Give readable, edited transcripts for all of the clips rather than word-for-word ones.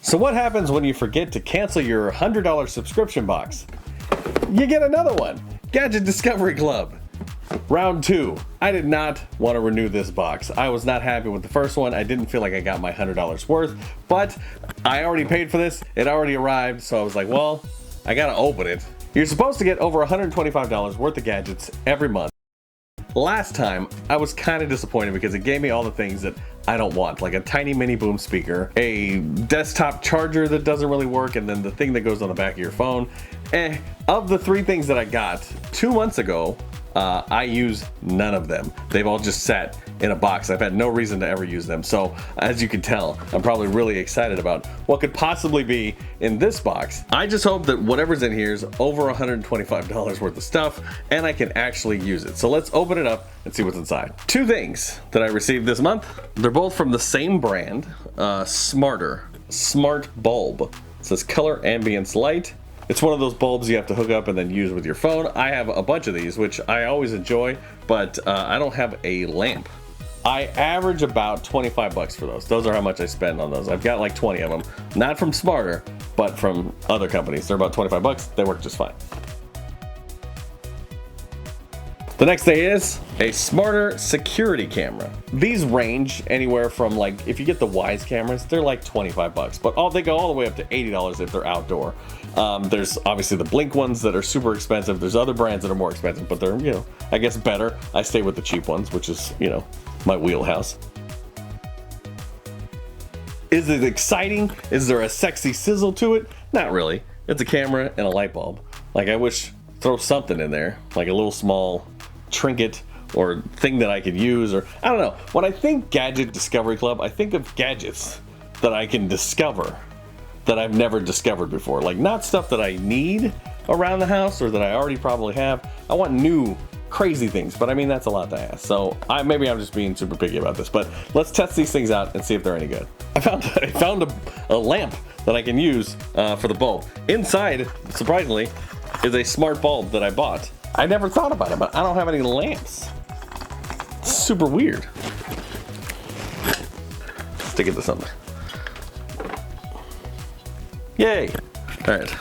So what happens when you forget to cancel your $100 subscription box? You get another one. Gadget Discovery Club. Round 2. I did not want to renew this box. I was not happy with the first one. I didn't feel like I got my $100 worth, but I already paid for this. It already arrived, so I was like, well, I gotta open it. You're supposed to get over $125 worth of gadgets every month. Last time, I was kind of disappointed because it gave me all the things that I don't want, like a tiny mini boom speaker, a desktop charger that doesn't really work, and then the thing that goes on the back of your phone. Of the 3 things that I got 2 months ago, I use none of them. They've all just sat in a box. I've had no reason to ever use them. So as you can tell, I'm probably really excited about what could possibly be in this box. I just hope that whatever's in here is over $125 worth of stuff and I can actually use it. So let's open it up and see what's inside. 2 things that I received this month. They're both from the same brand, Smart Bulb. It says color ambience light. It's one of those bulbs you have to hook up and then use with your phone. I have a bunch of these, which I always enjoy, but I don't have a lamp. I average about 25 bucks for those. Those are how much I spend on those. I've got like 20 of them, not from Smarter, but from other companies. They're about 25 bucks. They work just fine. The next thing is a Smarter security camera. These range anywhere from, like, if you get the Wise cameras, they're like 25 bucks, but they go all the way up to $80 if they're outdoor. There's obviously the Blink ones that are super expensive. There's other brands that are more expensive, but they're, I guess better. I stay with the cheap ones, which is, my wheelhouse. Is it exciting? Is there a sexy sizzle to it? Not really. It's a camera and a light bulb. Like, I wish throw something in there, like a little small trinket or thing that I could use, or I don't know. When I think Gadget Discovery Club, I think of gadgets that I can discover that I've never discovered before. Like, not stuff that I need around the house or that I already probably have. I want new crazy things, but I mean, that's a lot to ask. So maybe I'm just being super picky about this, but let's test these things out and see if they're any good. I found a lamp that I can use for the bulb. Inside, surprisingly, is a smart bulb that I bought. I never thought about it, but I don't have any lamps. It's super weird. Stick it to something. Yay! Alright,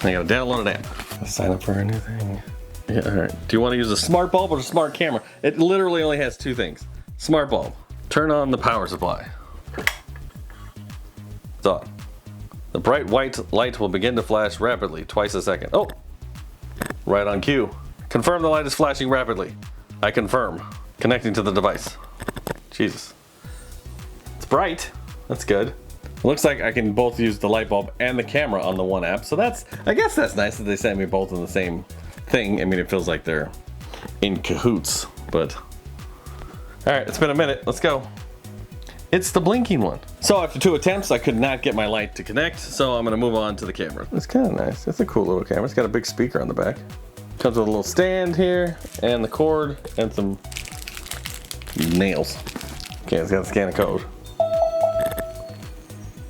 I gotta download an app. Let's sign up for a new thing. Yeah, alright. Do you want to use a smart bulb or a smart camera? It literally only has 2 things. Smart bulb. Turn on the power supply. It's on. The bright white light will begin to flash rapidly, twice a second. Oh! Right on cue. Confirm the light is flashing rapidly. I confirm. Connecting to the device. Jesus. It's bright. That's good. It looks like I can both use the light bulb and the camera on the one app, so I guess that's nice that they sent me both in the same thing. I mean, it feels like they're in cahoots, but... Alright, it's been a minute. Let's go. It's the blinking one. So after 2 attempts, I could not get my light to connect, so I'm gonna move on to the camera. It's kind of nice. It's a cool little camera. It's got a big speaker on the back. Comes with a little stand here, and the cord, and some nails. Okay, it's got to scan a code.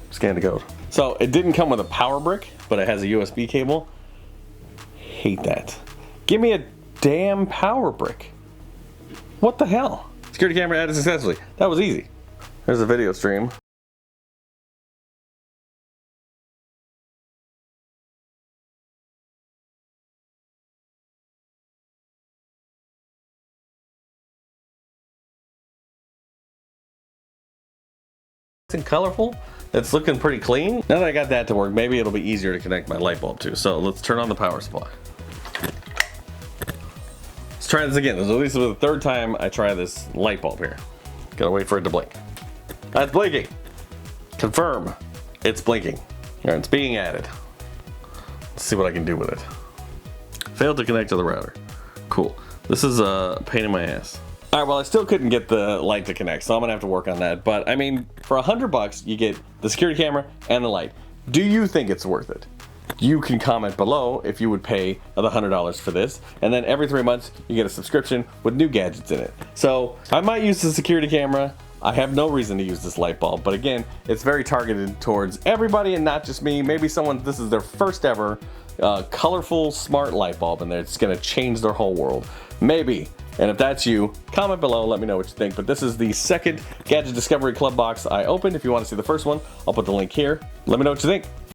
Scan the code. So it didn't come with a power brick, but it has a USB cable. Hate that. Give me a damn power brick. What the hell? Security camera added successfully. That was easy. There's a video stream. And colorful. It's looking pretty clean. Now that I got that to work, maybe it'll be easier to connect my light bulb to. So let's turn on the power supply. Let's try this again. This is the 3rd time I try this light bulb here. Gotta wait for it to blink. That's blinking. Confirm. It's blinking. Alright, it's being added. Let's see what I can do with it. Failed to connect to the router. Cool. This is a pain in my ass. Alright, well, I still couldn't get the light to connect, so I'm gonna have to work on that. But I mean, for $100 you get the security camera and the light. Do you think it's worth it? You can comment below if you would pay the $100 for this, and then every 3 months you get a subscription with new gadgets in it. So I might use the security camera. I have no reason to use this light bulb, but again, it's very targeted towards everybody and not just me. Maybe this is their first ever colorful smart light bulb, and it's gonna change their whole world. Maybe. And if that's you, comment below, let me know what you think. But this is the second Gadget Discovery Club box I opened. If you want to see the first one, I'll put the link here. Let me know what you think.